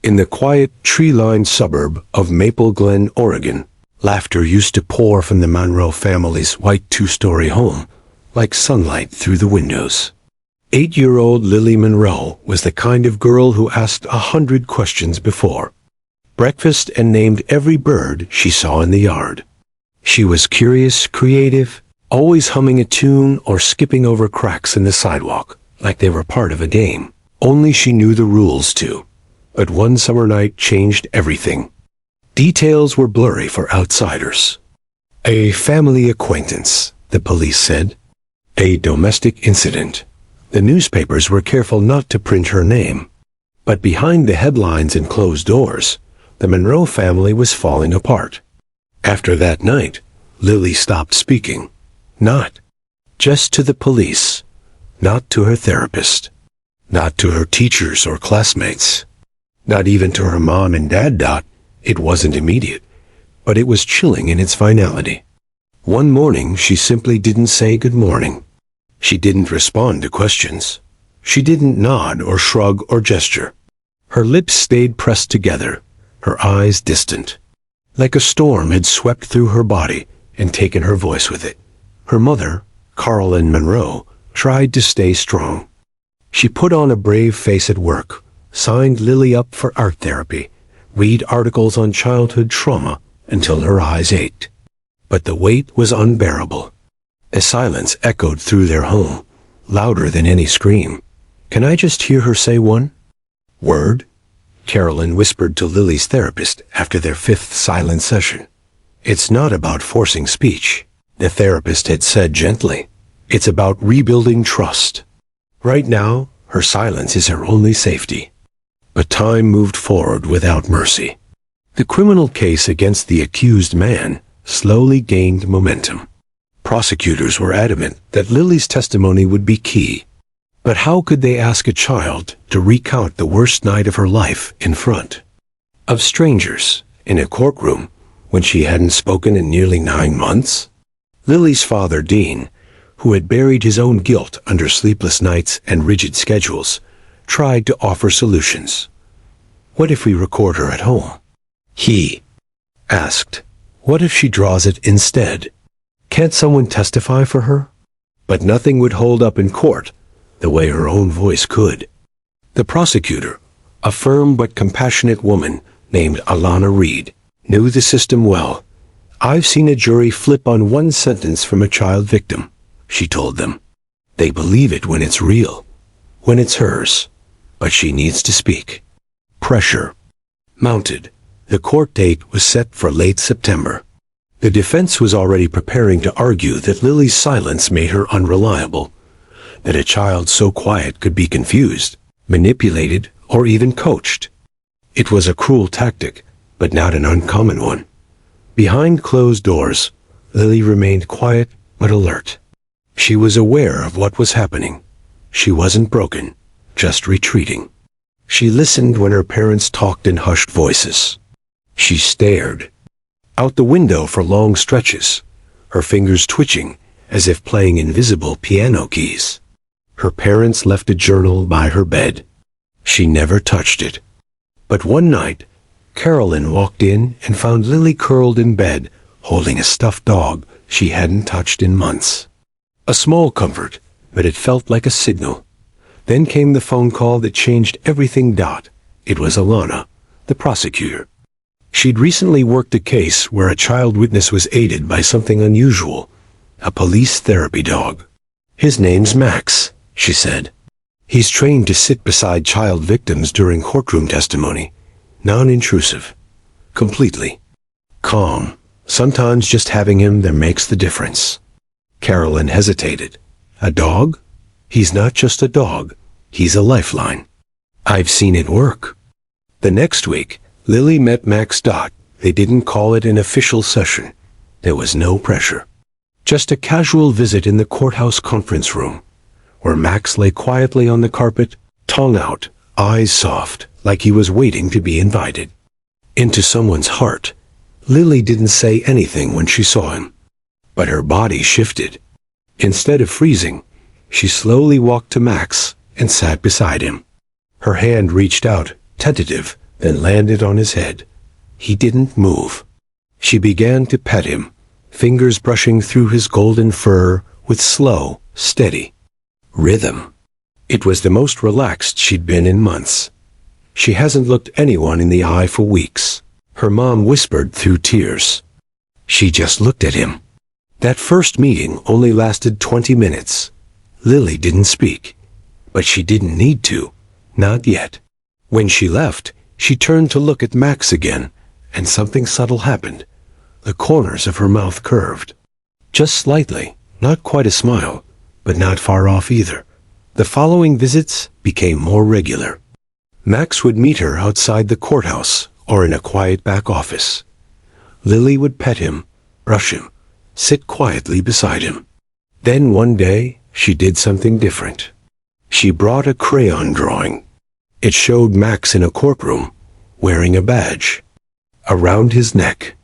In the quiet, tree-lined suburb of Maple Glen, Oregon, laughter used to pour from the Monroe family's white two-story home, like sunlight through the windows. 8-year-old Lily Monroe was the kind of girl who asked 100 questions before breakfast and named every bird she saw in the yard. She was curious, creative, always humming a tune or skipping over cracks in the sidewalk, like they were part of a game. Only she knew the rules too. But one summer night changed everything. Details were blurry for outsiders. A family acquaintance, the police said. A domestic incident. The newspapers were careful not to print her name. But behind the headlines and closed doors, the Monroe family was falling apart. After that night, Lily stopped speaking. Not just to the police, not to her therapist, not to her teachers or classmates, not even to her mom and dad. It wasn't immediate, but it was chilling in its finality. One morning, she simply didn't say good morning. She didn't respond to questions. She didn't nod or shrug or gesture. Her lips stayed pressed together, her eyes distant. Like a storm had swept through her body and taken her voice with it. Her mother, Carolyn Monroe, tried to stay strong. She put on a brave face at work, signed Lily up for art therapy, read articles on childhood trauma until her eyes ached. But the weight was unbearable. A silence echoed through their home, louder than any scream. "Can I just hear her say one word?" Carolyn whispered to Lily's therapist after their 5th silent session. "It's not about forcing speech," the therapist had said gently. "It's about rebuilding trust. Right now, her silence is her only safety." But time moved forward without mercy. The criminal case against the accused man slowly gained momentum. Prosecutors were adamant that Lily's testimony would be key. But how could they ask a child to recount the worst night of her life in front of strangers in a courtroom when she hadn't spoken in nearly 9 months? Lily's father, Dean, who had buried his own guilt under sleepless nights and rigid schedules, tried to offer solutions. "What if we record her at home?" he asked. "What if she draws it instead? Can't someone testify for her?" But nothing would hold up in court the way her own voice could. The prosecutor, a firm but compassionate woman named Alana Reed, knew the system well. "I've seen a jury flip on one sentence from a child victim," she told them. "They believe it when it's real, when it's hers, but she needs to speak." Pressure mounted. The court date was set for late September. The defense was already preparing to argue that Lily's silence made her unreliable, that a child so quiet could be confused, manipulated, or even coached. It was a cruel tactic, but not an uncommon one. Behind closed doors, Lily remained quiet but alert. She was aware of what was happening. She wasn't broken, just retreating. She listened when her parents talked in hushed voices. She stared out the window for long stretches, her fingers twitching as if playing invisible piano keys. Her parents left a journal by her bed. She never touched it. But one night, Carolyn walked in and found Lily curled in bed, holding a stuffed dog she hadn't touched in months. A small comfort, but it felt like a signal. Then came the phone call that changed everything. It was Alana, the prosecutor. She'd recently worked a case where a child witness was aided by something unusual, a police therapy dog. "His name's Max," she said. "He's trained to sit beside child victims during courtroom testimony. Non-intrusive. Completely calm. Sometimes just having him there makes the difference." Carolyn hesitated. "A dog? He's not just a dog. He's a lifeline. I've seen it work." The next week, Lily met Max. They didn't call it an official session. There was no pressure. Just a casual visit in the courthouse conference room, where Max lay quietly on the carpet, tongue out, eyes soft, like he was waiting to be invited into someone's heart. Lily didn't say anything when she saw him, but her body shifted. Instead of freezing, she slowly walked to Max and sat beside him. Her hand reached out, tentative, then landed on his head. He didn't move. She began to pet him, fingers brushing through his golden fur with slow, steady rhythm. It was the most relaxed she'd been in months. She hasn't looked anyone in the eye for weeks, her mom whispered through tears. She just looked at him. That first meeting only lasted 20 minutes. Lily didn't speak, but she didn't need to, not yet. When she left, she turned to look at Max again, and something subtle happened. The corners of her mouth curved. Just slightly, not quite a smile, but not far off either. The following visits became more regular. Max would meet her outside the courthouse or in a quiet back office. Lily would pet him, brush him, sit quietly beside him. Then one day, she did something different. She brought a crayon drawing. It showed Max in a courtroom, wearing a badge around his neck.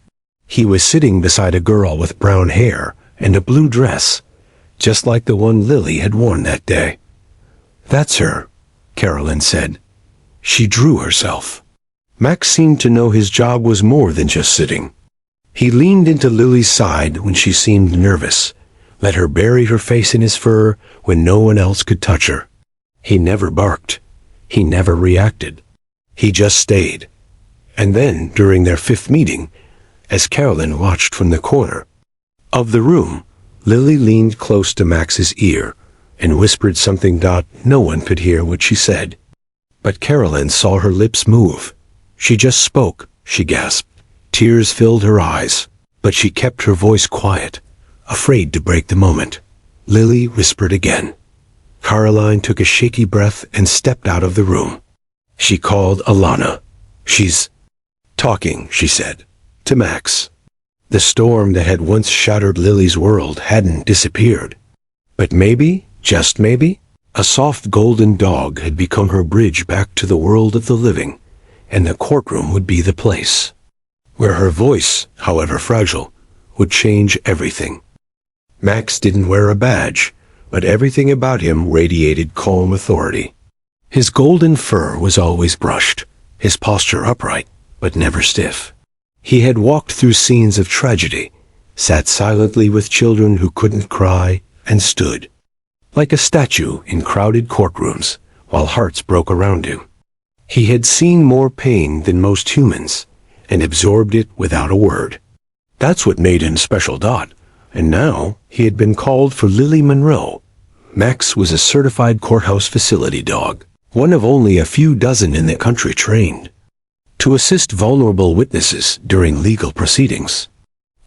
He was sitting beside a girl with brown hair and a blue dress, just like the one Lily had worn that day. "That's her," Carolyn said. She drew herself. Max seemed to know his job was more than just sitting. He leaned into Lily's side when she seemed nervous, let her bury her face in his fur when no one else could touch her. He never barked. He never reacted. He just stayed. And then, during their 5th meeting, as Carolyn watched from the corner of the room, Lily leaned close to Max's ear and whispered something no one could hear what she said. But Carolyn saw her lips move. She just spoke, she gasped. Tears filled her eyes, but she kept her voice quiet, afraid to break the moment. Lily whispered again. Caroline took a shaky breath and stepped out of the room. She called Alana. "She's talking," she said, to Max. The storm that had once shattered Lily's world hadn't disappeared. But maybe, just maybe, a soft golden dog had become her bridge back to the world of the living, and the courtroom would be the place where her voice, however fragile, would change everything. Max didn't wear a badge, but everything about him radiated calm authority. His golden fur was always brushed, his posture upright, but never stiff. He had walked through scenes of tragedy, sat silently with children who couldn't cry, and stood like a statue in crowded courtrooms while hearts broke around him. He had seen more pain than most humans, and absorbed it without a word. That's what made him special. And now he had been called for Lily Monroe. Max was a certified courthouse facility dog, one of only a few dozen in the country trained to assist vulnerable witnesses during legal proceedings.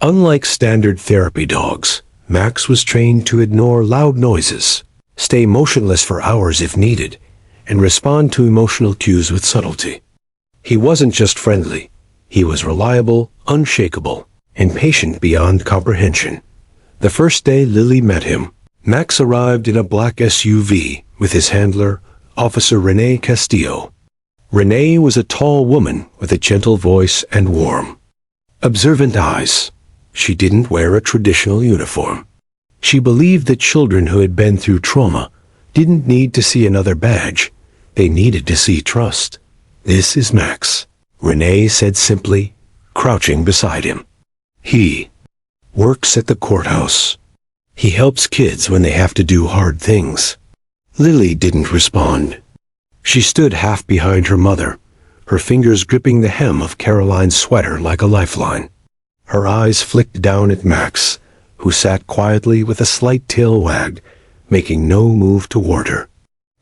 Unlike standard therapy dogs, Max was trained to ignore loud noises, stay motionless for hours if needed, and respond to emotional cues with subtlety. He wasn't just friendly. He was reliable, unshakable, and patient beyond comprehension. The first day Lily met him, Max arrived in a black SUV with his handler, Officer Renee Castillo. Renee was a tall woman with a gentle voice and warm, observant eyes. She didn't wear a traditional uniform. She believed that children who had been through trauma didn't need to see another badge. They needed to see trust. "This is Max," Renee said simply, crouching beside him. "He works at the courthouse. He helps kids when they have to do hard things." Lily didn't respond. She stood half behind her mother, her fingers gripping the hem of Caroline's sweater like a lifeline. Her eyes flicked down at Max, who sat quietly with a slight tail wag, making no move toward her.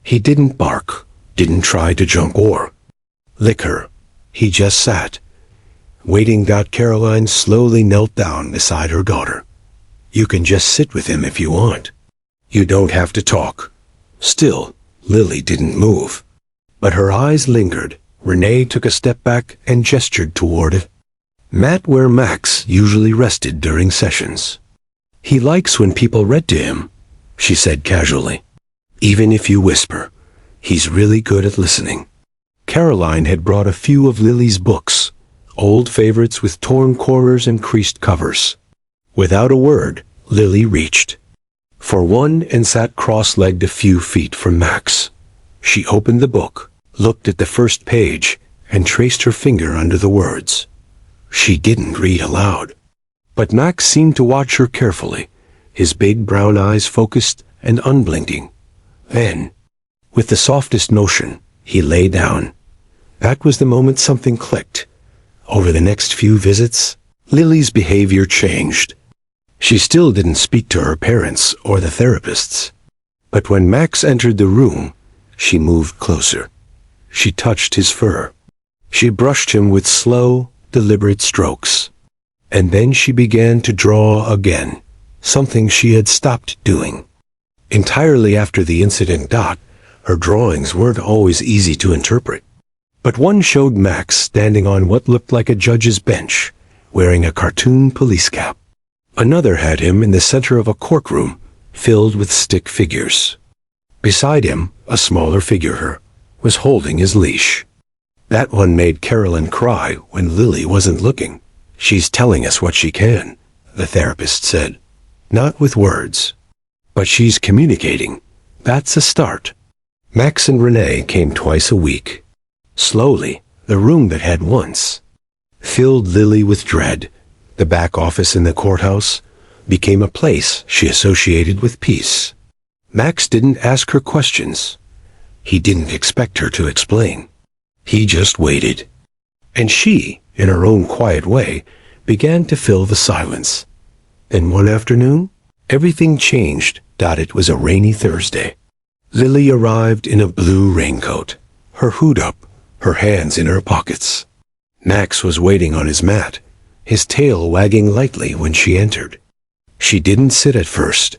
He didn't bark, didn't try to jump or lick her. He just sat, waiting. Caroline slowly knelt down beside her daughter. "You can just sit with him if you want. You don't have to talk." Still, Lily didn't move. But her eyes lingered. Renee took a step back and gestured toward it. "Mat where Max usually rested during sessions. He likes when people read to him," she said casually. "Even if you whisper, he's really good at listening." Caroline had brought a few of Lily's books, old favorites with torn corners and creased covers. Without a word, Lily reached for one and sat cross-legged a few feet from Max. She opened the book, looked at the first page, and traced her finger under the words. She didn't read aloud. But Max seemed to watch her carefully, his big brown eyes focused and unblinking. Then, with the softest motion, he lay down. That was the moment something clicked. Over the next few visits, Lily's behavior changed. She still didn't speak to her parents or the therapists. But when Max entered the room, she moved closer. She touched his fur. She brushed him with slow, deliberate strokes. And then she began to draw again, something she had stopped doing. Entirely after the incident. Her drawings weren't always easy to interpret. But one showed Max standing on what looked like a judge's bench, wearing a cartoon police cap. Another had him in the center of a courtroom, filled with stick figures. Beside him, a smaller figure was holding his leash. That one made Carolyn cry when Lily wasn't looking. She's telling us what she can, the therapist said. Not with words. But she's communicating. That's a start. Max and Renee came twice a week. Slowly, the room that had once filled Lily with dread, the back office in the courthouse, became a place she associated with peace. Max didn't ask her questions. He didn't expect her to explain. He just waited. And she, in her own quiet way, began to fill the silence. Then one afternoon, everything changed. It was a rainy Thursday. Lily arrived in a blue raincoat, her hood up, her hands in her pockets. Max was waiting on his mat, his tail wagging lightly when she entered. She didn't sit at first.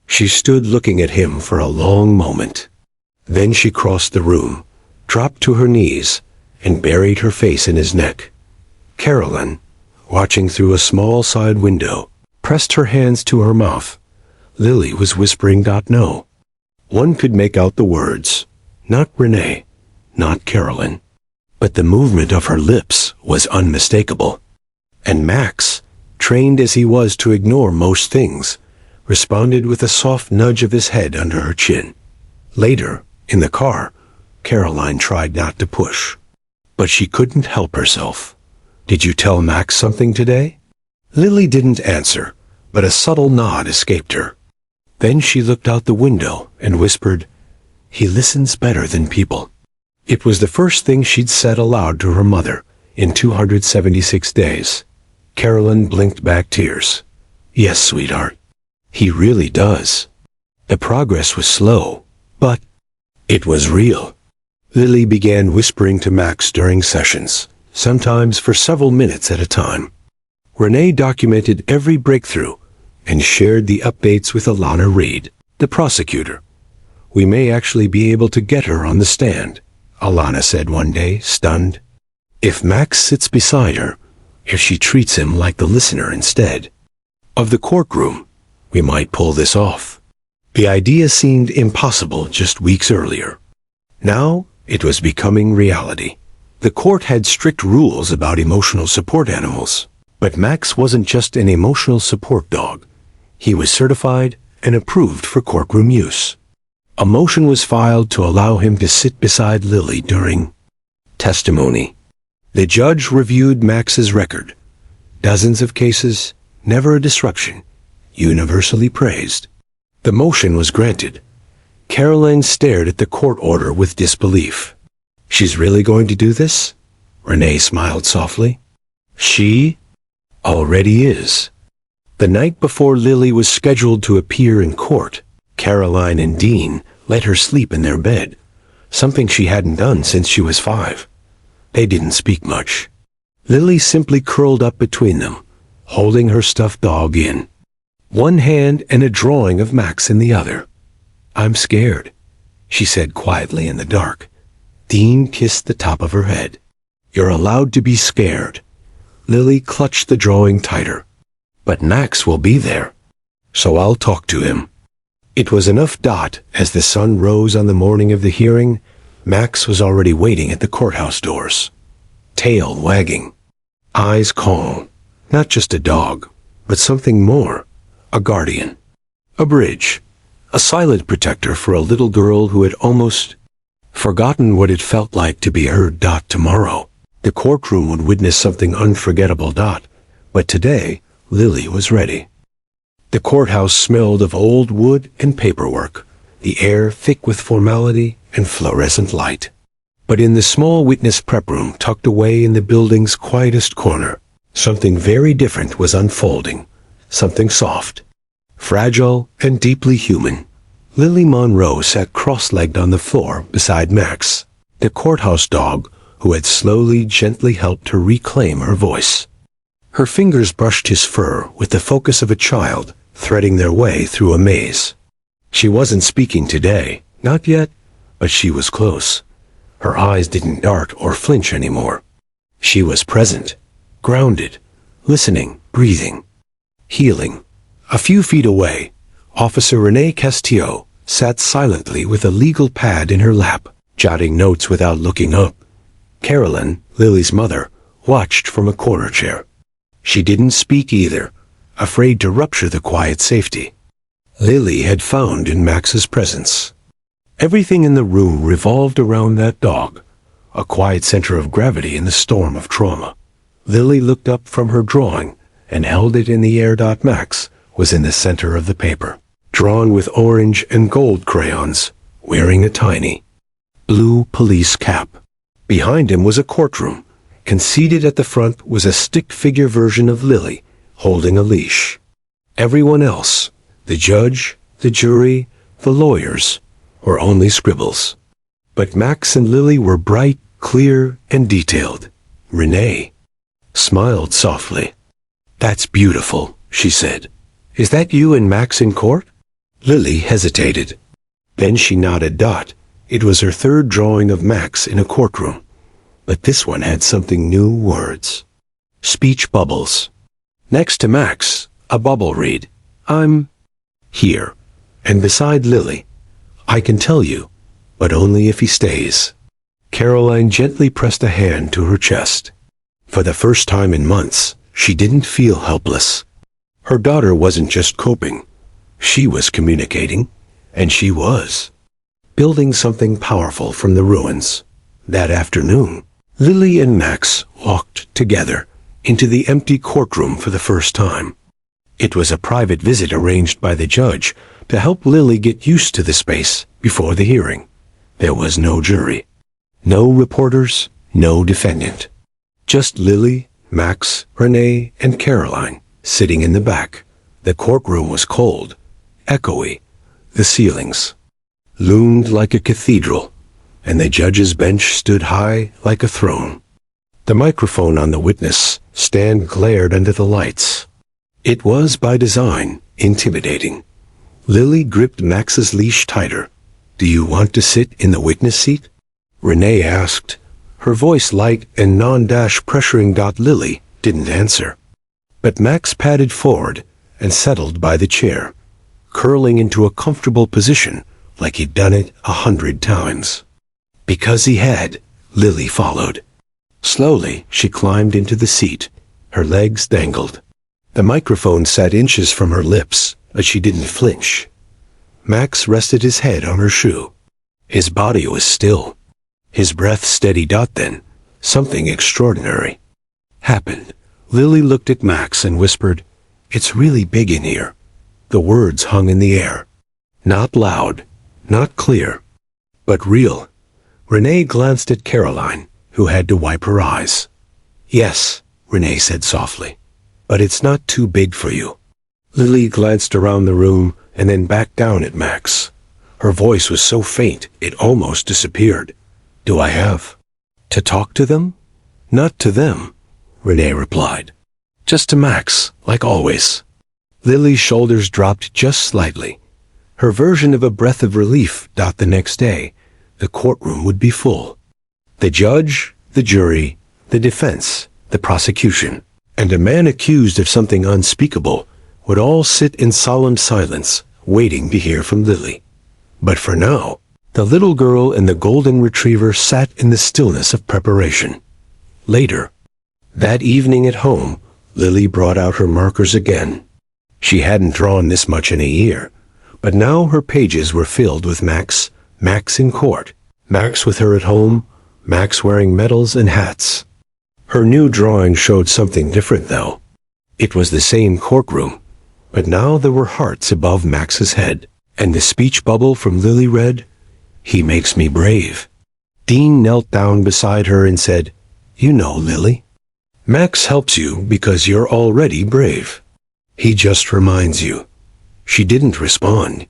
She stood looking at him for a long moment. Then she crossed the room, dropped to her knees, and buried her face in his neck. Carolyn, watching through a small side window, pressed her hands to her mouth. Lily was whispering, "No." One could make out the words, not Renee, not Carolyn. But the movement of her lips was unmistakable. And Max, trained as he was to ignore most things, responded with a soft nudge of his head under her chin. Later, in the car, Caroline tried not to push. But she couldn't help herself. "Did you tell Max something today?" Lily didn't answer, but a subtle nod escaped her. Then she looked out the window and whispered, "He listens better than people." It was the first thing she'd said aloud to her mother in 276 days. Carolyn blinked back tears. "Yes, sweetheart. He really does." The progress was slow, but it was real. Lily began whispering to Max during sessions, sometimes for several minutes at a time. Renee documented every breakthrough and shared the updates with Alana Reed, the prosecutor. "We may actually be able to get her on the stand," Alana said one day, stunned. "If Max sits beside her, if she treats him like the listener instead of the courtroom, we might pull this off." The idea seemed impossible just weeks earlier. Now it was becoming reality. The court had strict rules about emotional support animals, but Max wasn't just an emotional support dog. He was certified and approved for courtroom use. A motion was filed to allow him to sit beside Lily during testimony. The judge reviewed Max's record. Dozens of cases, never a disruption, universally praised. The motion was granted. Caroline stared at the court order with disbelief. "She's really going to do this?" Renee smiled softly. "She already is." The night before Lily was scheduled to appear in court, Caroline and Dean let her sleep in their bed, something she hadn't done since she was 5. They didn't speak much. Lily simply curled up between them, holding her stuffed dog in one hand and a drawing of Max in the other. "I'm scared," she said quietly in the dark. Dean kissed the top of her head. "You're allowed to be scared." Lily clutched the drawing tighter. "But Max will be there, so I'll talk to him." It was enough. As the sun rose on the morning of the hearing, Max was already waiting at the courthouse doors. Tail wagging, eyes calm, not just a dog, but something more, a guardian, a bridge, a silent protector for a little girl who had almost forgotten what it felt like to be her. Tomorrow, The courtroom would witness something unforgettable. But today, Lily was ready. The courthouse smelled of old wood and paperwork, the air thick with formality and fluorescent light. But in the small witness prep room tucked away in the building's quietest corner, something very different was unfolding, something soft, fragile, and deeply human. Lily Monroe sat cross-legged on the floor beside Max, the courthouse dog who had slowly, gently helped her reclaim her voice. Her fingers brushed his fur with the focus of a child threading their way through a maze. She wasn't speaking today, not yet, but she was close. Her eyes didn't dart or flinch anymore. She was present, grounded, listening, breathing, healing. A few feet away, Officer Renee Castillo sat silently with a legal pad in her lap, jotting notes without looking up. Carolyn, Lily's mother, watched from a corner chair. She didn't speak either, afraid to rupture the quiet safety Lily had found in Max's presence. Everything in the room revolved around that dog, a quiet center of gravity in the storm of trauma. Lily looked up from her drawing and held it in the air. Max was in the center of the paper, drawn with orange and gold crayons, wearing a tiny blue police cap. Behind him was a courtroom. Conceded at the front was a stick-figure version of Lily, holding a leash. Everyone else, the judge, the jury, the lawyers, were only scribbles. But Max and Lily were bright, clear, and detailed. Renee smiled softly. "That's beautiful," she said. "Is that you and Max in court?" Lily hesitated. Then she nodded. It was her third drawing of Max in a courtroom. But this one had something new: words. Speech bubbles. Next to Max, a bubble read, "I'm here." And beside Lily, "I can tell you, but only if he stays." Caroline gently pressed a hand to her chest. For the first time in months, she didn't feel helpless. Her daughter wasn't just coping. She was communicating, and she was building something powerful from the ruins. That afternoon, Lily and Max walked together into the empty courtroom for the first time. It was a private visit arranged by the judge to help Lily get used to the space before the hearing. There was no jury, no reporters, no defendant. Just Lily, Max, Renee, and Caroline sitting in the back. The courtroom was cold, echoey. The ceilings loomed like a cathedral, and the judge's bench stood high like a throne. The microphone on the witness stand glared under the lights. It was, by design, intimidating. Lily gripped Max's leash tighter. "Do you want to sit in the witness seat?" Renee asked, her voice light and non-pressuring. Lily didn't answer. But Max padded forward and settled by the chair, curling into a comfortable position like he'd done it 100 times. Because he had, Lily followed. Slowly, she climbed into the seat. Her legs dangled. The microphone sat inches from her lips, but she didn't flinch. Max rested his head on her shoe. His body was still, his breath steady. Then, something extraordinary happened. Lily looked at Max and whispered, "It's really big in here." The words hung in the air. Not loud, not clear, but real. Renee glanced at Caroline, who had to wipe her eyes. "Yes," Renee said softly, "but it's not too big for you." Lily glanced around the room and then back down at Max. Her voice was so faint it almost disappeared. "Do I have to talk to them?" "Not to them," Renee replied. "Just to Max, like always." Lily's shoulders dropped just slightly. Her version of a breath of relief. The next day, the courtroom would be full. The judge, the jury, the defense, the prosecution, and a man accused of something unspeakable would all sit in solemn silence, waiting to hear from Lily. But for now, the little girl and the golden retriever sat in the stillness of preparation. Later, that evening at home, Lily brought out her markers again. She hadn't drawn this much in a year, but now her pages were filled with Max, Max in court, Max with her at home, Max wearing medals and hats. Her new drawing showed something different, though. It was the same courtroom, but now there were hearts above Max's head, and the speech bubble from Lily read, "He makes me brave." Dean knelt down beside her and said, "You know, Lily, Max helps you because you're already brave. He just reminds you." She didn't respond,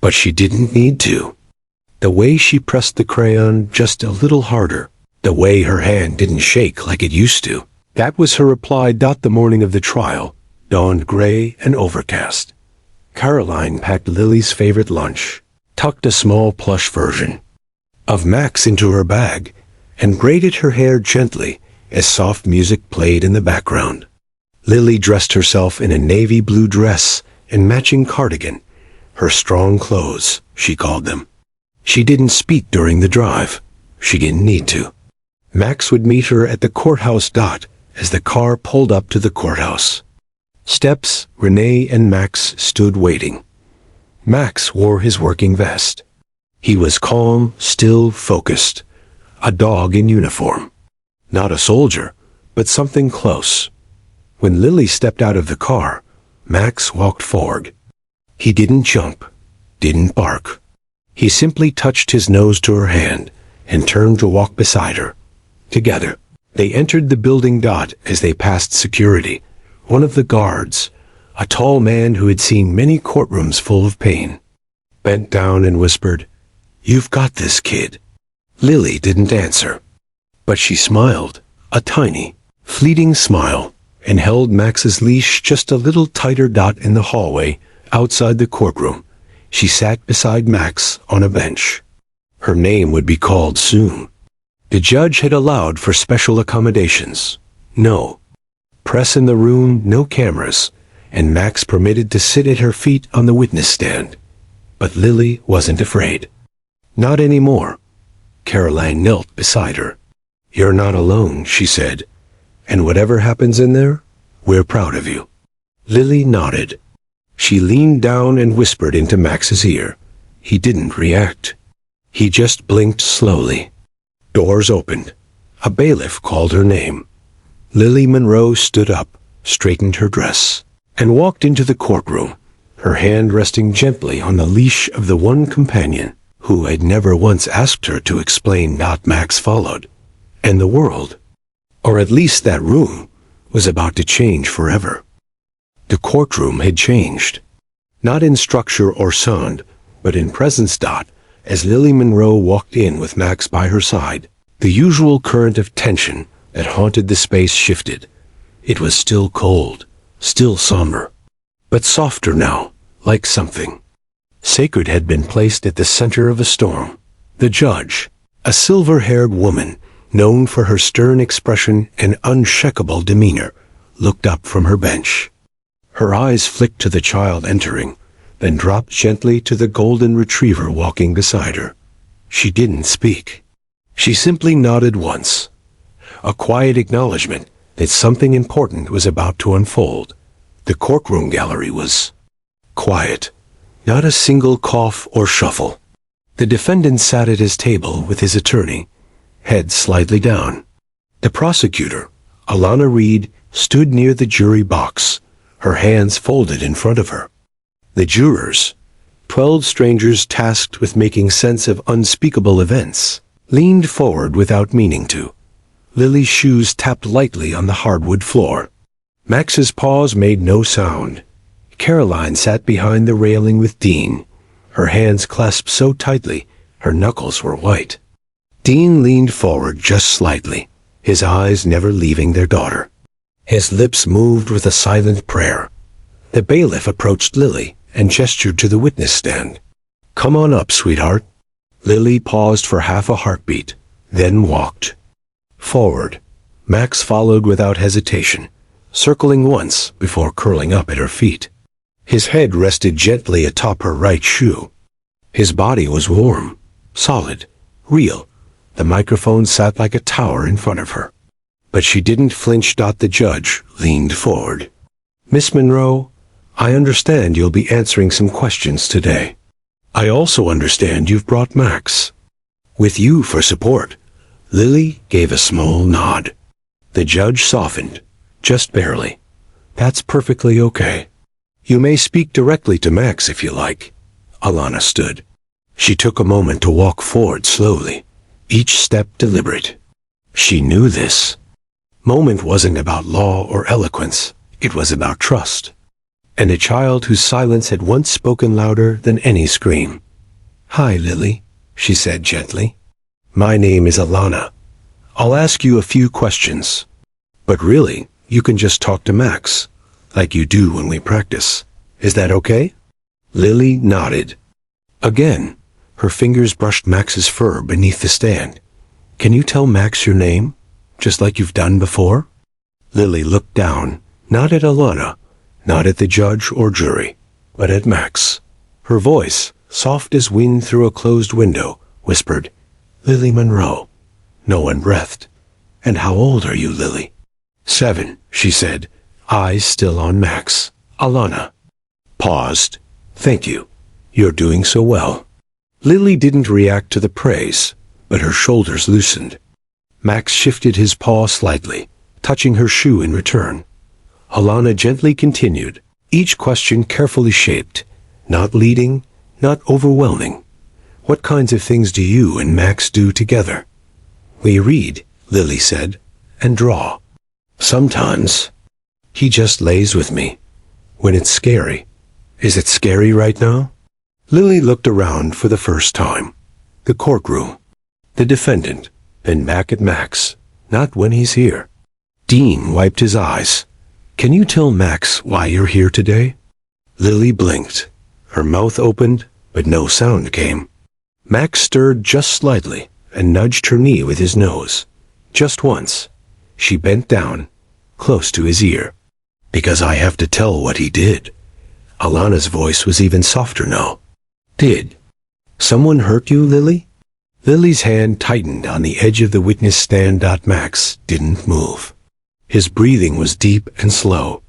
but she didn't need to. The way she pressed the crayon just a little harder, the way her hand didn't shake like it used to, that was her reply. The morning of the trial dawned gray and overcast. Caroline packed Lily's favorite lunch, tucked a small plush version of Max into her bag, and braided her hair gently as soft music played in the background. Lily dressed herself in a navy blue dress and matching cardigan, her strong clothes, she called them. She didn't speak during the drive. She didn't need to. Max would meet her at the courthouse. As the car pulled up to the courthouse steps, Renee and Max stood waiting. Max wore his working vest. He was calm, still, focused. A dog in uniform. Not a soldier, but something close. When Lily stepped out of the car, Max walked forward. He didn't jump, didn't bark. He simply touched his nose to her hand and turned to walk beside her. Together, they entered the building. As they passed security, one of the guards, a tall man who had seen many courtrooms full of pain, bent down and whispered, "You've got this, kid." Lily didn't answer, but she smiled, a tiny, fleeting smile, and held Max's leash just a little tighter. In the hallway, outside the courtroom, she sat beside Max on a bench. Her name would be called soon. The judge had allowed for special accommodations. No press in the room, no cameras, and Max permitted to sit at her feet on the witness stand. But Lily wasn't afraid. Not anymore. Caroline knelt beside her. "You're not alone," she said. "And whatever happens in there, we're proud of you." Lily nodded. She leaned down and whispered into Max's ear. He didn't react. He just blinked slowly. Doors opened. A bailiff called her name. Lily Monroe stood up, straightened her dress, and walked into the courtroom, her hand resting gently on the leash of the one companion who had never once asked her to explain. Max followed, and the world, or at least that room, was about to change forever. The courtroom had changed. Not in structure or sound, but in presence. As Lily Monroe walked in with Max by her side, the usual current of tension that haunted the space shifted. It was still cold, still somber, but softer now, like something sacred had been placed at the center of a storm. The judge, a silver-haired woman, known for her stern expression and unshakable demeanor, looked up from her bench. Her eyes flicked to the child entering, then dropped gently to the golden retriever walking beside her. She didn't speak. She simply nodded once, a quiet acknowledgement that something important was about to unfold. The courtroom gallery was quiet, not a single cough or shuffle. The defendant sat at his table with his attorney, head slightly down. The prosecutor, Alana Reed, stood near the jury box, her hands folded in front of her. The jurors, 12 strangers tasked with making sense of unspeakable events, leaned forward without meaning to. Lily's shoes tapped lightly on the hardwood floor. Max's paws made no sound. Caroline sat behind the railing with Dean, her hands clasped so tightly her knuckles were white. Dean leaned forward just slightly, his eyes never leaving their daughter. His lips moved with a silent prayer. The bailiff approached Lily and gestured to the witness stand. "Come on up, sweetheart." Lily paused for half a heartbeat, then walked forward. Max followed without hesitation, circling once before curling up at her feet. His head rested gently atop her right shoe. His body was warm, solid, real. The microphone sat like a tower in front of her. But she didn't flinch. The judge leaned forward. "Miss Monroe, I understand you'll be answering some questions today. I also understand you've brought Max with you for support." Lily gave a small nod. The judge softened, just barely. That's perfectly okay. You may speak directly to Max if you like. Alana stood. She took a moment to walk forward slowly, each step deliberate. She knew this. Moment wasn't about law or eloquence. It was about trust. And a child whose silence had once spoken louder than any scream. Hi, Lily, she said gently. My name is Alana. I'll ask you a few questions. But really, you can just talk to Max, like you do when we practice. Is that okay? Lily nodded. Again, her fingers brushed Max's fur beneath the stand. Can you tell Max your name, just like you've done before? Lily looked down, not at Alana, not at the judge or jury, but at Max. Her voice, soft as wind through a closed window, whispered, Lily Monroe. No one breathed. And how old are you, Lily? 7, she said, eyes still on Max. Alana paused. Thank you. You're doing so well. Lily didn't react to the praise, but her shoulders loosened. Max shifted his paw slightly, touching her shoe in return. Alana gently continued, each question carefully shaped, not leading, not overwhelming. What kinds of things do you and Max do together? We read, Lily said, and draw. Sometimes. He just lays with me. When it's scary. Is it scary right now? Lily looked around for the first time. The courtroom. The defendant. Then back at Max. Not when he's here. Dean wiped his eyes. Can you tell Max why you're here today? Lily blinked. Her mouth opened, but no sound came. Max stirred just slightly and nudged her knee with his nose. Just once. She bent down, close to his ear. Because I have to tell what he did. Alana's voice was even softer now. Did someone hurt you, Lily? Lily's hand tightened on the edge of the witness stand. Max didn't move. His breathing was deep and slow.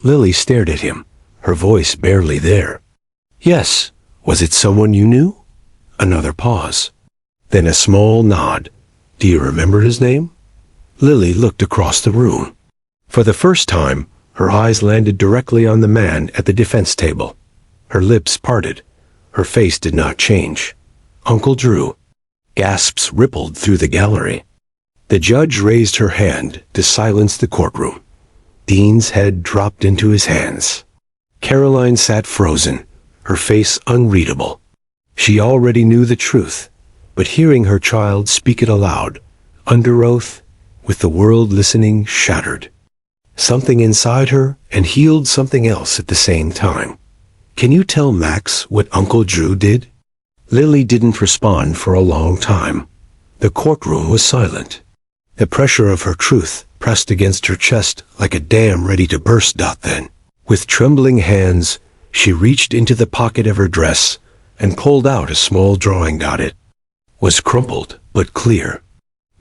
Lily stared at him, her voice barely there. Yes. Was it someone you knew? Another pause. Then a small nod. Do you remember his name? Lily looked across the room. For the first time, her eyes landed directly on the man at the defense table. Her lips parted. Her face did not change. Uncle Drew. Gasps rippled through the gallery. The judge raised her hand to silence the courtroom. Dean's head dropped into his hands. Caroline sat frozen, her face unreadable. She already knew the truth, but hearing her child speak it aloud, under oath, with the world listening, shattered. Something inside her and healed something else at the same time. Can you tell Max what Uncle Drew did? Lily didn't respond for a long time. The courtroom was silent. The pressure of her truth pressed against her chest like a dam ready to burst. Then, with trembling hands, she reached into the pocket of her dress and pulled out a small drawing. It was crumpled but clear.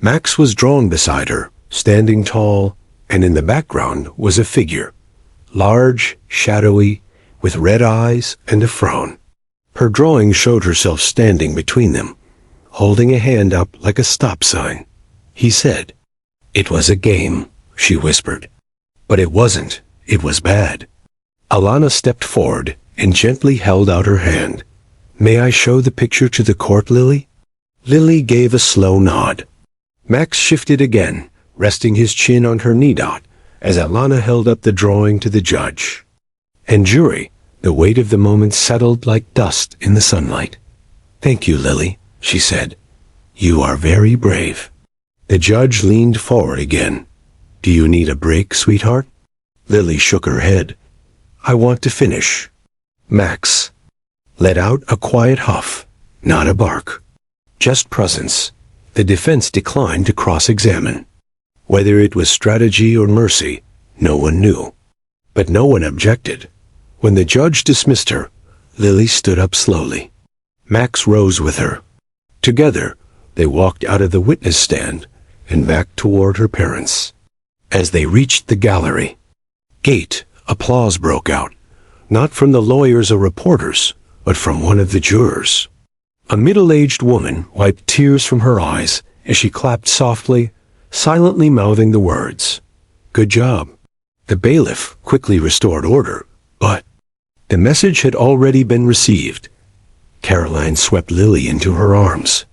Max was drawn beside her, standing tall, and in the background was a figure, large, shadowy, with red eyes and a frown. Her drawing showed herself standing between them, holding a hand up like a stop sign. He said, "It was a game," she whispered. But it wasn't. It was bad. Alana stepped forward and gently held out her hand. May I show the picture to the court, Lily? Lily gave a slow nod. Max shifted again, resting his chin on her knee. As Alana held up the drawing to the judge and jury, the weight of the moment settled like dust in the sunlight. Thank you, Lily, she said. You are very brave. The judge leaned forward again. Do you need a break, sweetheart? Lily shook her head. I want to finish. Max let out a quiet huff, not a bark. Just presence. The defense declined to cross-examine. Whether it was strategy or mercy, no one knew. But no one objected. When the judge dismissed her, Lily stood up slowly. Max rose with her. Together, they walked out of the witness stand and back toward her parents. As they reached the gallery gate, applause broke out, not from the lawyers or reporters, but from one of the jurors. A middle-aged woman wiped tears from her eyes as she clapped softly, silently mouthing the words, "Good job." The bailiff quickly restored order, but the message had already been received. Caroline swept Lily into her arms.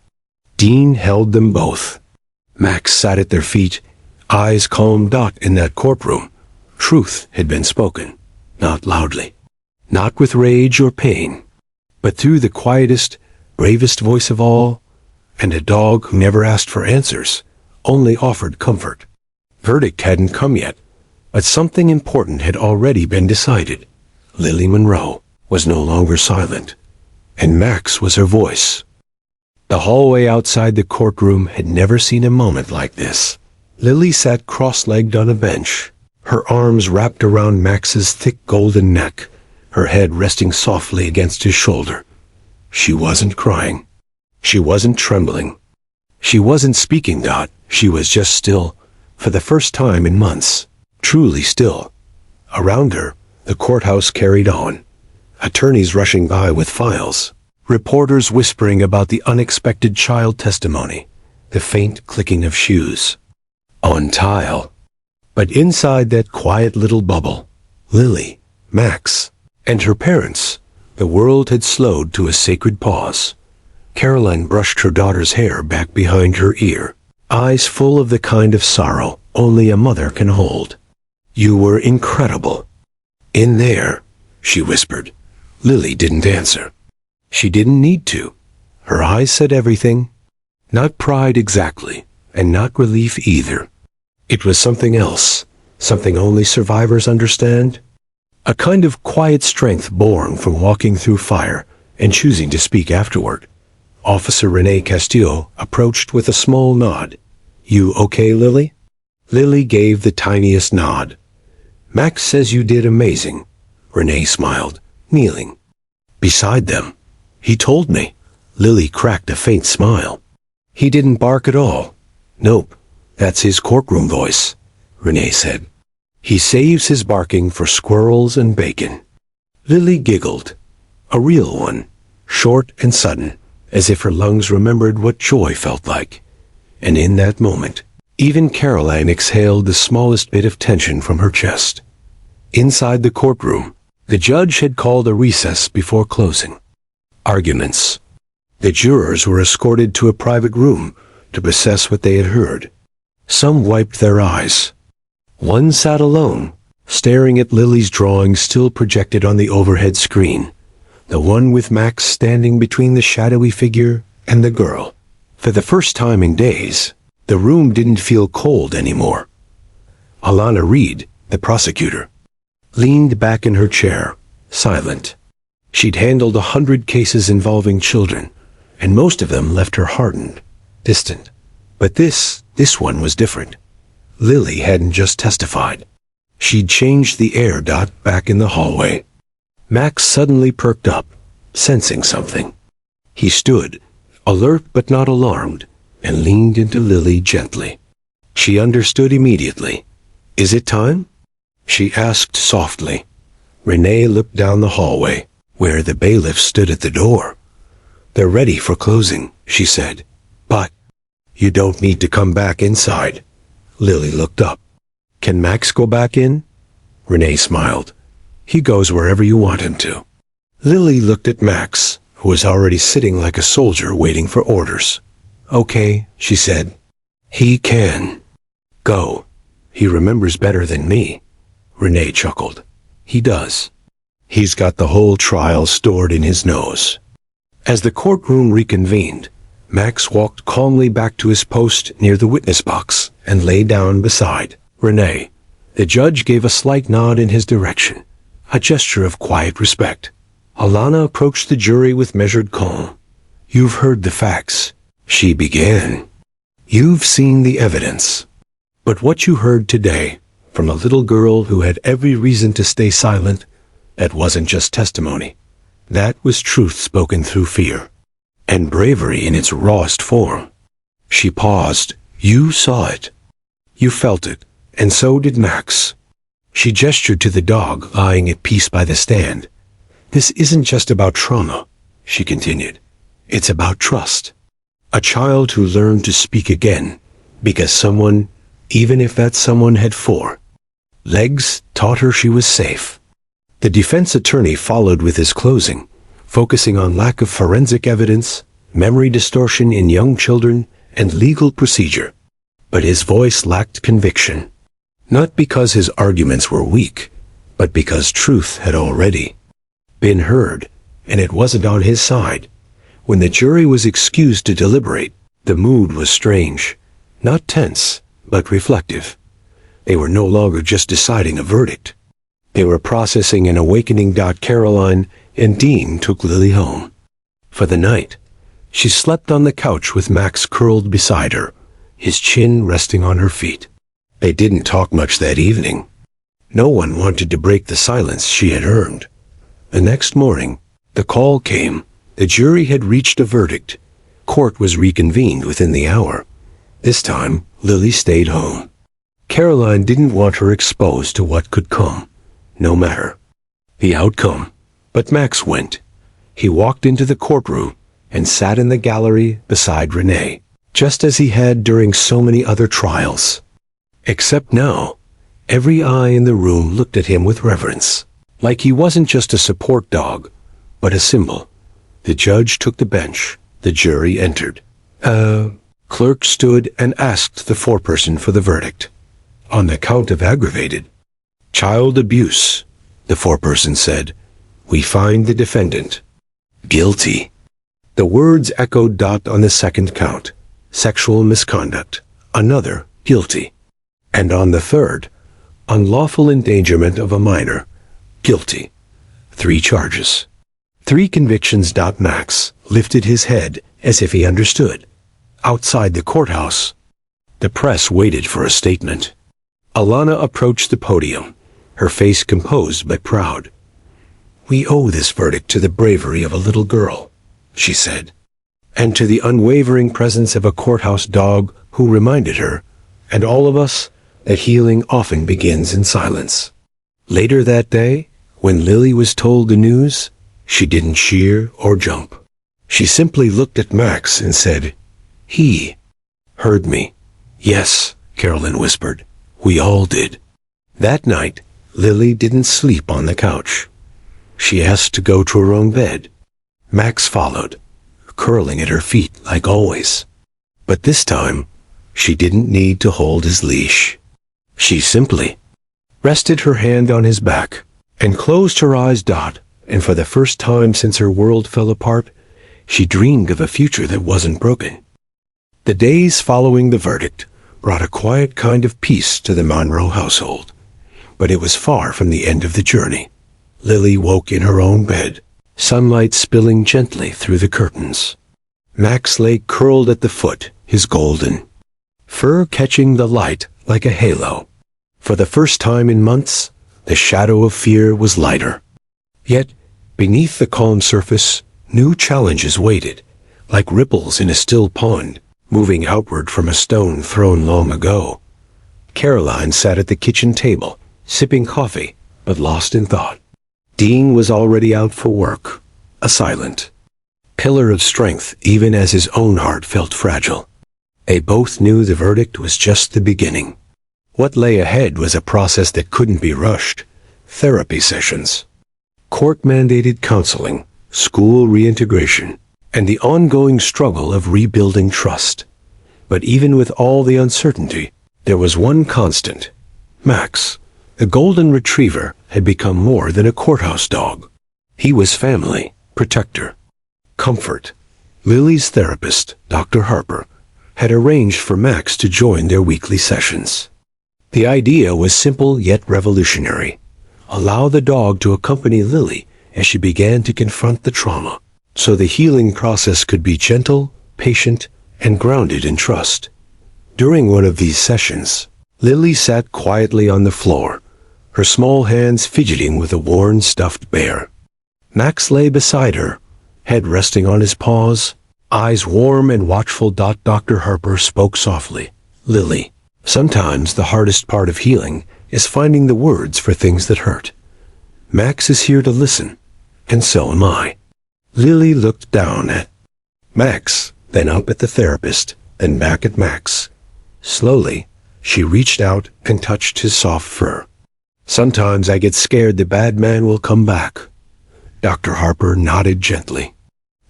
Dean held them both. Max sat at their feet, eyes calm. In that courtroom, truth had been spoken, not loudly, not with rage or pain, but through the quietest, bravest voice of all, and a dog who never asked for answers, only offered comfort. Verdict hadn't come yet, but something important had already been decided. Lily Monroe was no longer silent, and Max was her voice. The hallway outside the courtroom had never seen a moment like this. Lily sat cross-legged on a bench, her arms wrapped around Max's thick golden neck, her head resting softly against his shoulder. She wasn't crying. She wasn't trembling. She wasn't speaking. She was just still, for the first time in months, truly still. Around her, the courthouse carried on, attorneys rushing by with files, reporters whispering about the unexpected child testimony, the faint clicking of shoes on tile. But inside that quiet little bubble, Lily, Max, and her parents, the world had slowed to a sacred pause. Caroline brushed her daughter's hair back behind her ear, eyes full of the kind of sorrow only a mother can hold. "You were incredible." "In there," she whispered. Lily didn't answer. She didn't need to. Her eyes said everything. Not pride exactly, and not relief either. It was something else, something only survivors understand. A kind of quiet strength born from walking through fire and choosing to speak afterward. Officer Rene Castillo approached with a small nod. "You okay, Lily?" Lily gave the tiniest nod. "Max says you did amazing." Rene smiled, kneeling beside them. "He told me." Lily cracked a faint smile. "He didn't bark at all." "Nope, that's his courtroom voice," Rene said. "He saves his barking for squirrels and bacon." Lily giggled. A real one, short and sudden, as if her lungs remembered what joy felt like. And in that moment, even Caroline exhaled the smallest bit of tension from her chest. Inside the courtroom, the judge had called a recess before closing. Arguments. The jurors were escorted to a private room to process what they had heard. Some wiped their eyes. One sat alone, staring at Lily's drawing still projected on the overhead screen, the one with Max standing between the shadowy figure and the girl. For the first time in days, the room didn't feel cold anymore. Alana Reed, the prosecutor, leaned back in her chair, silent. She'd handled 100 cases involving children, and most of them left her hardened, distant. But this one was different. Lily hadn't just testified. She'd changed the air. Back in the hallway, Max suddenly perked up, sensing something. He stood, alert but not alarmed, and leaned into Lily gently. She understood immediately. "Is it time?" she asked softly. Renee looked down the hallway, where the bailiff stood at the door. "They're ready for closing," she said. "But you don't need to come back inside." Lily looked up. "Can Max go back in?" Renee smiled. "He goes wherever you want him to." Lily looked at Max, who was already sitting like a soldier waiting for orders. "Okay," she said. "He can go. He remembers better than me." Renee chuckled. "He does. He's got the whole trial stored in his nose." As the courtroom reconvened, Max walked calmly back to his post near the witness box and lay down beside Renee. The judge gave a slight nod in his direction, a gesture of quiet respect. Alana approached the jury with measured calm. "You've heard the facts," she began. "You've seen the evidence. But what you heard today, from a little girl who had every reason to stay silent, that wasn't just testimony. That was truth spoken through fear, and bravery in its rawest form." She paused. "You saw it. You felt it, and so did Max." She gestured to the dog lying at peace by the stand. "This isn't just about trauma," she continued. "It's about trust. A child who learned to speak again, Because someone, even if that someone had 4 legs, taught her she was safe. The defense attorney followed with his closing, focusing on lack of forensic evidence, memory distortion in young children, and legal procedure. But his voice lacked conviction. Not because his arguments were weak, but because truth had already been heard, and it wasn't on his side. When the jury was excused to deliberate, the mood was strange, not tense, but reflective. They were no longer just deciding a verdict. They were processing an awakening. Caroline and Dean took Lily home. For the night, she slept on the couch with Max curled beside her, his chin resting on her feet. They didn't talk much that evening. No one wanted to break the silence she had earned. The next morning, the call came. The jury had reached a verdict. Court was reconvened within the hour. This time, Lily stayed home. Caroline didn't want her exposed to what could come, no matter the outcome. But Max went. He walked into the courtroom and sat in the gallery beside Renee, just as he had during so many other trials. Except now, every eye in the room looked at him with reverence, like he wasn't just a support dog, but a symbol. The judge took the bench. The jury entered. Clerk stood and asked the foreperson for the verdict. On the count of aggravated child abuse, the foreperson said, we find the defendant guilty. The words echoed. On the second count, sexual misconduct, another guilty. And on the third, unlawful endangerment of a minor, guilty. 3 charges. 3 convictions. Max lifted his head as if he understood. Outside the courthouse, the press waited for a statement. Alana approached the podium, her face composed but proud. We owe this verdict to the bravery of a little girl, she said, and to the unwavering presence of a courthouse dog who reminded her, and all of us, that healing often begins in silence. Later that day, when Lily was told the news, she didn't cheer or jump. She simply looked at Max and said, he heard me. Yes, Carolyn whispered. We all did. That night, Lily didn't sleep on the couch. She asked to go to her own bed. Max followed, curling at her feet like always. But this time, she didn't need to hold his leash. She simply rested her hand on his back and closed her eyes. And for the first time since her world fell apart, she dreamed of a future that wasn't broken. The days following the verdict brought a quiet kind of peace to the Monroe household, but it was far from the end of the journey. Lily woke in her own bed, sunlight spilling gently through the curtains. Max lay curled at the foot, his golden fur catching the light like a halo. For the first time in months, the shadow of fear was lighter. Yet, beneath the calm surface, new challenges waited, like ripples in a still pond, moving outward from a stone thrown long ago. Caroline sat at the kitchen table, sipping coffee, but lost in thought. Dean was already out for work, a silent pillar of strength even as his own heart felt fragile. They both knew the verdict was just the beginning. What lay ahead was a process that couldn't be rushed. Therapy sessions, court-mandated counseling, school reintegration, and the ongoing struggle of rebuilding trust. But even with all the uncertainty, there was one constant. Max, the golden retriever, had become more than a courthouse dog. He was family, protector, comfort. Lily's therapist, Dr. Harper, had arranged for Max to join their weekly sessions. The idea was simple yet revolutionary. Allow the dog to accompany Lily as she began to confront the trauma, so the healing process could be gentle, patient, and grounded in trust. During one of these sessions, Lily sat quietly on the floor, her small hands fidgeting with a worn stuffed bear. Max lay beside her, head resting on his paws, eyes warm and watchful. Dr. Harper spoke softly. Lily, sometimes the hardest part of healing is finding the words for things that hurt. Max is here to listen, and so am I. Lily looked down at Max, then up at the therapist, then back at Max. Slowly, she reached out and touched his soft fur. "Sometimes I get scared the bad man will come back." Dr. Harper nodded gently.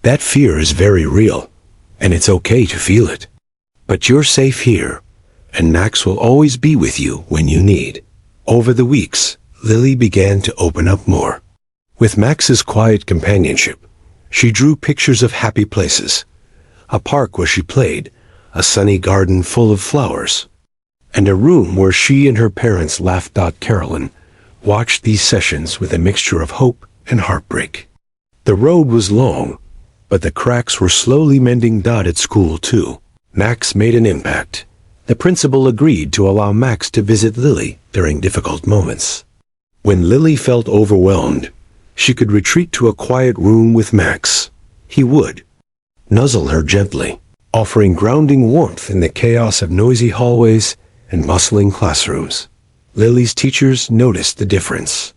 "That fear is very real, and it's okay to feel it. But you're safe here, and Max will always be with you when you need." Over the weeks, Lily began to open up more. With Max's quiet companionship, she drew pictures of happy places. A park where she played, a sunny garden full of flowers, and a room where she and her parents laughed. Carolyn watched these sessions with a mixture of hope and heartbreak. The road was long, but the cracks were slowly mending. At school, too, Max made an impact. The principal agreed to allow Max to visit Lily during difficult moments. When Lily felt overwhelmed, she could retreat to a quiet room with Max. He would nuzzle her gently, offering grounding warmth in the chaos of noisy hallways and bustling classrooms. Lily's teachers noticed the difference.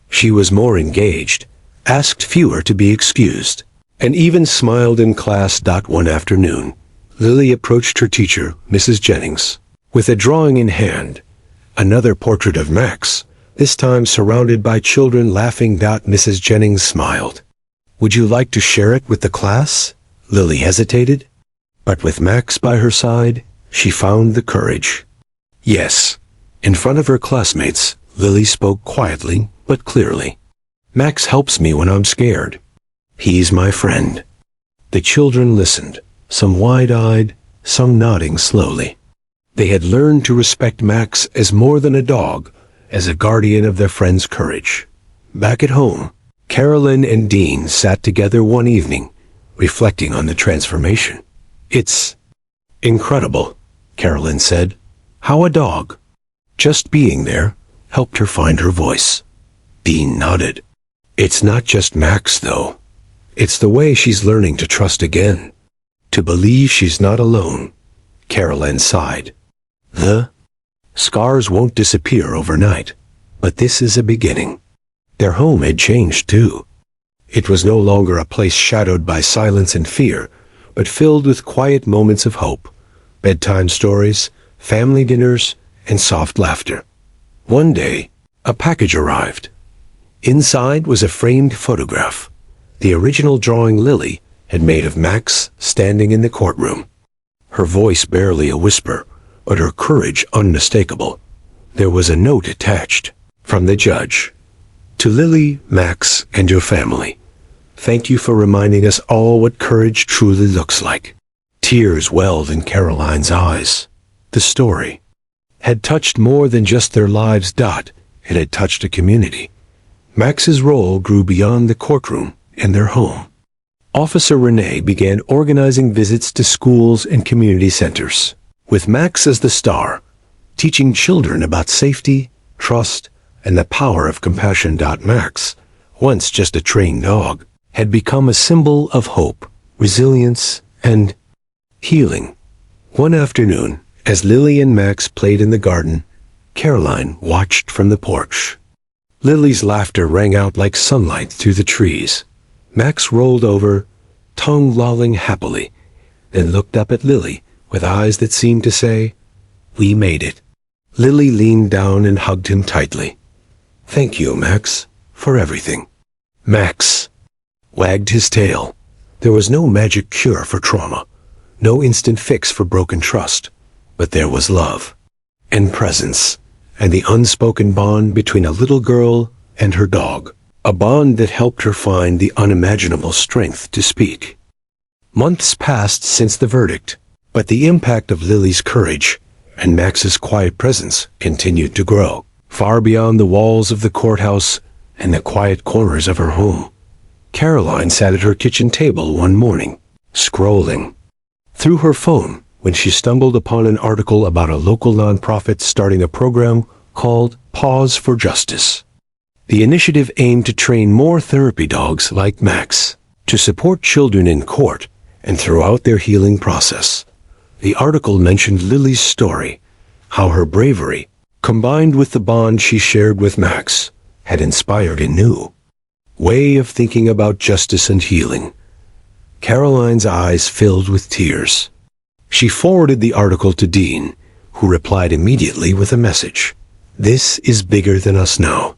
She was more engaged, asked fewer to be excused, and even smiled in class. One afternoon, Lily approached her teacher, Mrs. Jennings, with a drawing in hand, another portrait of Max, this time surrounded by children laughing. Mrs. Jennings smiled. "Would you like to share it with the class?" Lily hesitated, but with Max by her side, she found the courage. "Yes." In front of her classmates, Lily spoke quietly but clearly. "Max helps me when I'm scared. He's my friend." The children listened, some wide-eyed, some nodding slowly. They had learned to respect Max as more than a dog, as a guardian of their friend's courage. Back at home, Carolyn and Dean sat together one evening, reflecting on the transformation. "It's incredible," Carolyn said, "how a dog, just being there, helped her find her voice." Dean nodded. "It's not just Max, though. It's the way she's learning to trust again, to believe she's not alone." Carolyn sighed. "The scars won't disappear overnight, but this is a beginning." Their home had changed, too. It was no longer a place shadowed by silence and fear, but filled with quiet moments of hope, bedtime stories, family dinners, and soft laughter. One day, a package arrived. Inside was a framed photograph, the original drawing Lily had made of Max standing in the courtroom. Her voice barely a whisper, but her courage unmistakable. There was a note attached, from the judge. "To Lily, Max, and your family, thank you for reminding us all what courage truly looks like." Tears welled in Caroline's eyes. The story had touched more than just their lives. It had touched a community. Max's role grew beyond the courtroom and their home. Officer Renee began organizing visits to schools and community centers, with Max as the star, teaching children about safety, trust, and the power of compassion. Max, once just a trained dog, had become a symbol of hope, resilience, and healing. One afternoon, as Lily and Max played in the garden, Caroline watched from the porch. Lily's laughter rang out like sunlight through the trees. Max rolled over, tongue lolling happily, then looked up at Lily with eyes that seemed to say, "We made it." Lily leaned down and hugged him tightly. "Thank you, Max, for everything." Max wagged his tail. There was no magic cure for trauma, no instant fix for broken trust, but there was love and presence and the unspoken bond between a little girl and her dog, a bond that helped her find the unimaginable strength to speak. Months passed since the verdict, but the impact of Lily's courage and Max's quiet presence continued to grow, far beyond the walls of the courthouse and the quiet corners of her home. Caroline sat at her kitchen table one morning, scrolling through her phone when she stumbled upon an article about a local nonprofit starting a program called Pause for Justice. The initiative aimed to train more therapy dogs like Max to support children in court and throughout their healing process. The article mentioned Lily's story, how her bravery, combined with the bond she shared with Max, had inspired a new way of thinking about justice and healing. Caroline's eyes filled with tears. She forwarded the article to Dean, who replied immediately with a message. This is bigger than us now.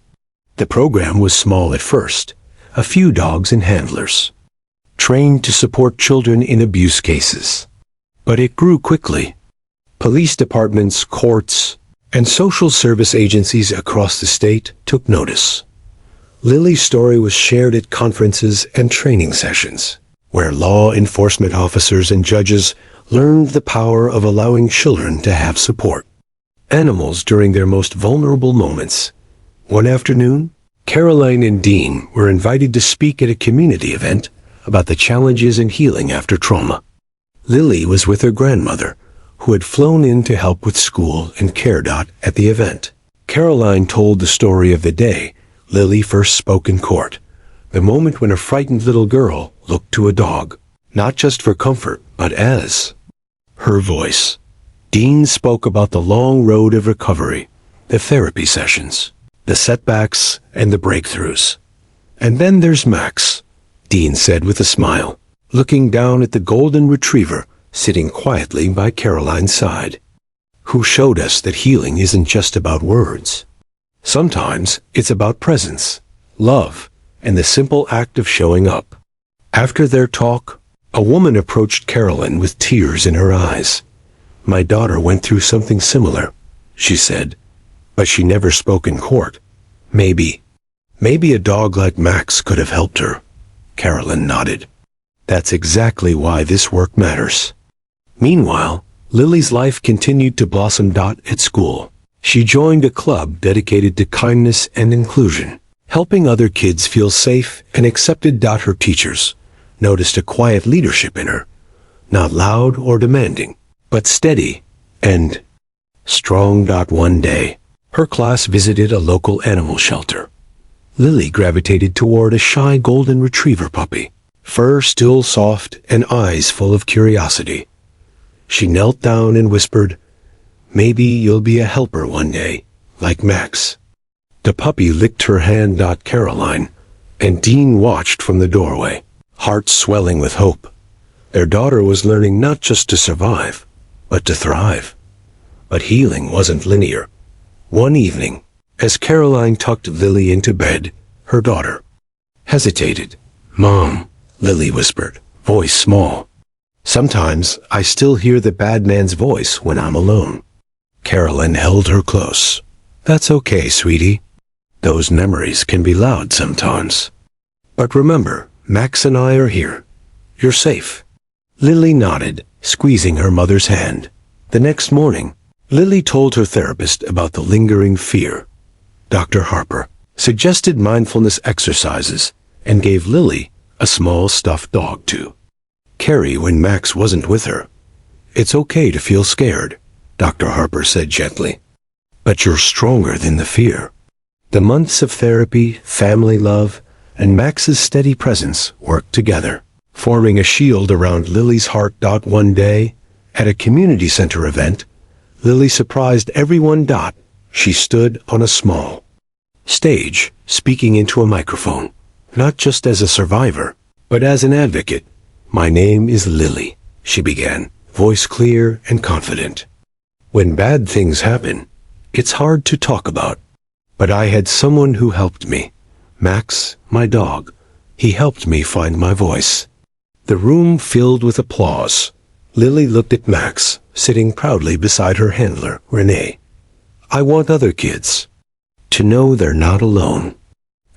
The program was small at first, a few dogs and handlers, trained to support children in abuse cases. But it grew quickly. Police departments, courts, and social service agencies across the state took notice. Lily's story was shared at conferences and training sessions, where law enforcement officers and judges learned the power of allowing children to have support. Animals during their most vulnerable moments. One afternoon, Caroline and Dean were invited to speak at a community event about the challenges in healing after trauma. Lily was with her grandmother, who had flown in to help with school and care at the event. Caroline told the story of the day Lily first spoke in court, the moment when a frightened little girl looked to a dog, not just for comfort, but as her voice. Dean spoke about the long road of recovery, the therapy sessions, the setbacks, and the breakthroughs. And then there's Max, Dean said with a smile, looking down at the golden retriever sitting quietly by Caroline's side, who showed us that healing isn't just about words. Sometimes it's about presence, love, and the simple act of showing up. After their talk, a woman approached Caroline with tears in her eyes. My daughter went through something similar, she said, but she never spoke in court. Maybe a dog like Max could have helped her. Caroline nodded. That's exactly why this work matters. Meanwhile, Lily's life continued to blossom. At school, she joined a club dedicated to kindness and inclusion, helping other kids feel safe and accepted. Her teachers noticed a quiet leadership in her, not loud or demanding, but steady and strong. One day, her class visited a local animal shelter. Lily gravitated toward a shy golden retriever puppy, fur still soft and eyes full of curiosity. She knelt down and whispered, "Maybe you'll be a helper one day, like Max." The puppy licked her hand. Caroline and Dean watched from the doorway, hearts swelling with hope. Their daughter was learning not just to survive, but to thrive. But healing wasn't linear. One evening, as Caroline tucked Lily into bed, her daughter hesitated. "Mom," Lily whispered, voice small. "Sometimes I still hear the bad man's voice when I'm alone." Caroline held her close. "That's okay, sweetie. Those memories can be loud sometimes. But remember, Max and I are here. You're safe." Lily nodded, squeezing her mother's hand. The next morning, Lily told her therapist about the lingering fear. Dr. Harper suggested mindfulness exercises and gave Lily a small stuffed dog to carry when Max wasn't with her. "It's okay to feel scared," Dr. Harper said gently, "but you're stronger than the fear." The months of therapy, family love, and Max's steady presence worked together, forming a shield around Lily's heart. One day, at a community center event, Lily surprised everyone. She stood on a small stage, speaking into a microphone, not just as a survivor, but as an advocate. "My name is Lily," she began, voice clear and confident. "When bad things happen, it's hard to talk about. But I had someone who helped me. Max, my dog. He helped me find my voice." The room filled with applause. Lily looked at Max, sitting proudly beside her handler, Renee. "I want other kids to know they're not alone.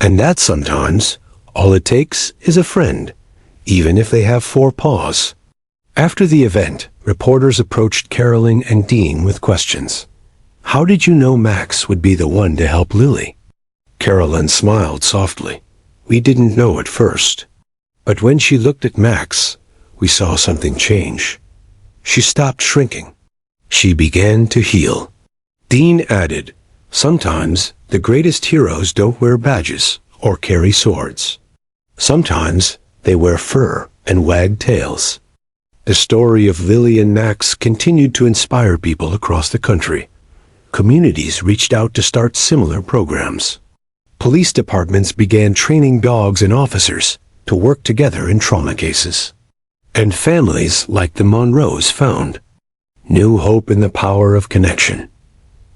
And that sometimes, all it takes is a friend, even if they have 4 paws." After the event, reporters approached Caroline and Dean with questions. "How did you know Max would be the one to help Lily?" Caroline smiled softly. "We didn't know at first. But when she looked at Max, we saw something change. She stopped shrinking. She began to heal." Dean added, "Sometimes the greatest heroes don't wear badges or carry swords. Sometimes they wear fur and wag tails." The story of Lily and Max continued to inspire people across the country. Communities reached out to start similar programs. Police departments began training dogs and officers to work together in trauma cases. And families like the Monroes found new hope in the power of connection.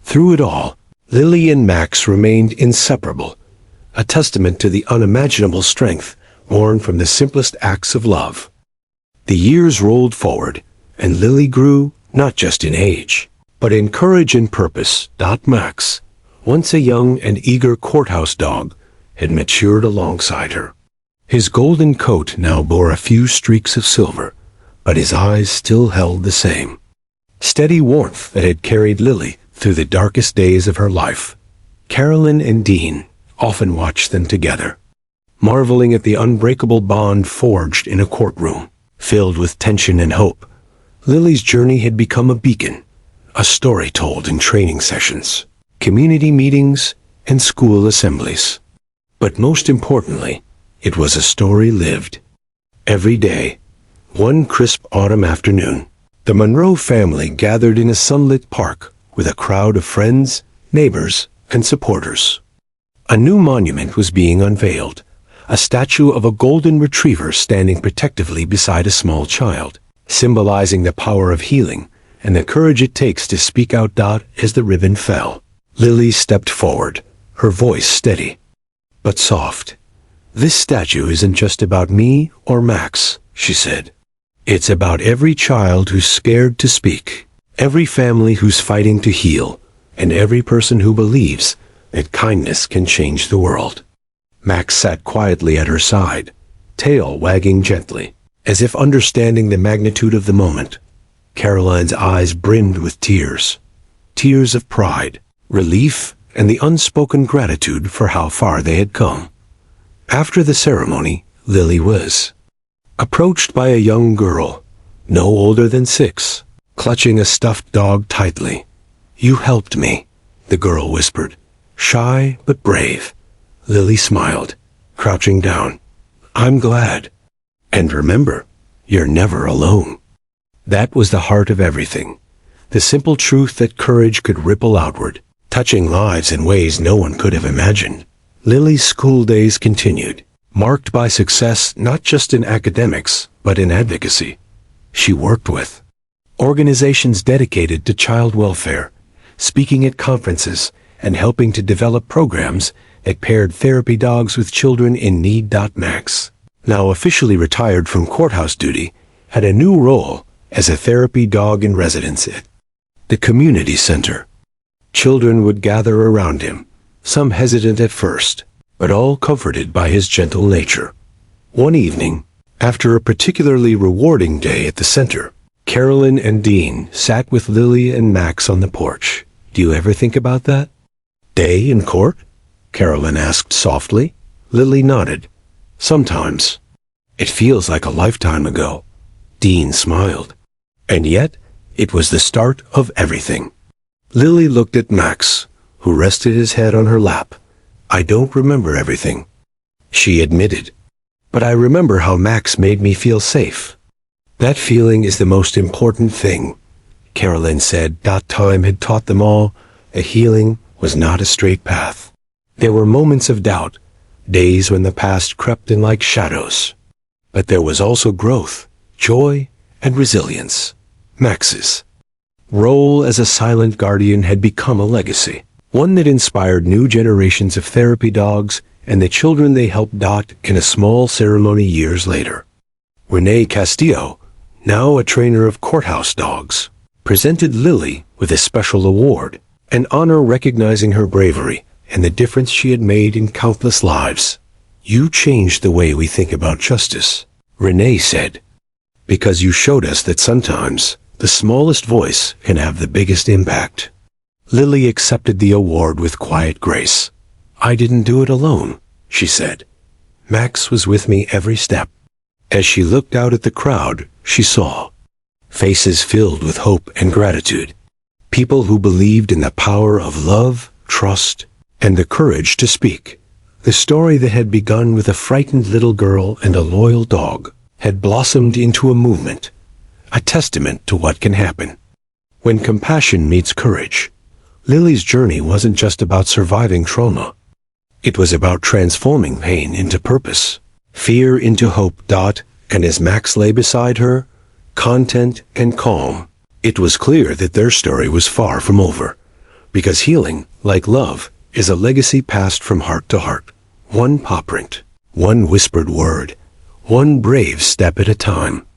Through it all, Lily and Max remained inseparable, a testament to the unimaginable strength born from the simplest acts of love. The years rolled forward, and Lily grew not just in age, but in courage and purpose. Max, once a young and eager courthouse dog, had matured alongside her. His golden coat now bore a few streaks of silver, but his eyes still held the same steady warmth that had carried Lily through the darkest days of her life. Carolyn and Dean often watched them together, marveling at the unbreakable bond forged in a courtroom, filled with tension and hope. Lily's journey had become a beacon, a story told in training sessions, community meetings, and school assemblies. But most importantly, it was a story lived. Every day, one crisp autumn afternoon, the Monroe family gathered in a sunlit park with a crowd of friends, neighbors, and supporters. A new monument was being unveiled, a statue of a golden retriever standing protectively beside a small child, symbolizing the power of healing and the courage it takes to speak out. As the ribbon fell, Lily stepped forward, her voice steady, but soft. "This statue isn't just about me or Max," she said. "It's about every child who's scared to speak, every family who's fighting to heal, and every person who believes that kindness can change the world." Max sat quietly at her side, tail wagging gently, as if understanding the magnitude of the moment. Caroline's eyes brimmed with tears, tears of pride, relief, and the unspoken gratitude for how far they had come. After the ceremony, Lily was approached by a young girl, no older than 6, clutching a stuffed dog tightly. "You helped me," the girl whispered, shy but brave. Lily smiled, crouching down. "I'm glad. And remember, you're never alone." That was the heart of everything, the simple truth that courage could ripple outward, touching lives in ways no one could have imagined. Lily's school days continued, marked by success not just in academics, but in advocacy. She worked with organizations dedicated to child welfare, speaking at conferences, and helping to develop programs that paired therapy dogs with children in need. Max, now officially retired from courthouse duty, had a new role as a therapy dog in residence at the community center. Children would gather around him, some hesitant at first, but all comforted by his gentle nature. One evening, after a particularly rewarding day at the center, Carolyn and Dean sat with Lily and Max on the porch. "Do you ever think about that day in court?" Carolyn asked softly. Lily nodded. "Sometimes. It feels like a lifetime ago." Dean smiled. "And yet, it was the start of everything." Lily looked at Max, who rested his head on her lap. "I don't remember everything," she admitted, "but I remember how Max made me feel safe." "That feeling is the most important thing," Carolyn said. Time had taught them all that healing was not a straight path. There were moments of doubt, days when the past crept in like shadows. But there was also growth, joy, and resilience. Max's role as a silent guardian had become a legacy, one that inspired new generations of therapy dogs and the children they helped. In a small ceremony years later, Renee Castillo, now a trainer of courthouse dogs, presented Lily with a special award, an honor recognizing her bravery and the difference she had made in countless lives. "You changed the way we think about justice," Renee said, "because you showed us that sometimes the smallest voice can have the biggest impact." Lily accepted the award with quiet grace. "I didn't do it alone," she said. "Max was with me every step." As she looked out at the crowd, she saw faces filled with hope and gratitude, people who believed in the power of love, trust, and the courage to speak. The story that had begun with a frightened little girl and a loyal dog had blossomed into a movement, a testament to what can happen when compassion meets courage. Lily's journey wasn't just about surviving trauma. It was about transforming pain into purpose, fear into hope. And as Max lay beside her, content and calm, It was clear that their story was far from over, because healing, like love, is a legacy passed from heart to heart. One paw print, one whispered word, one brave step at a time.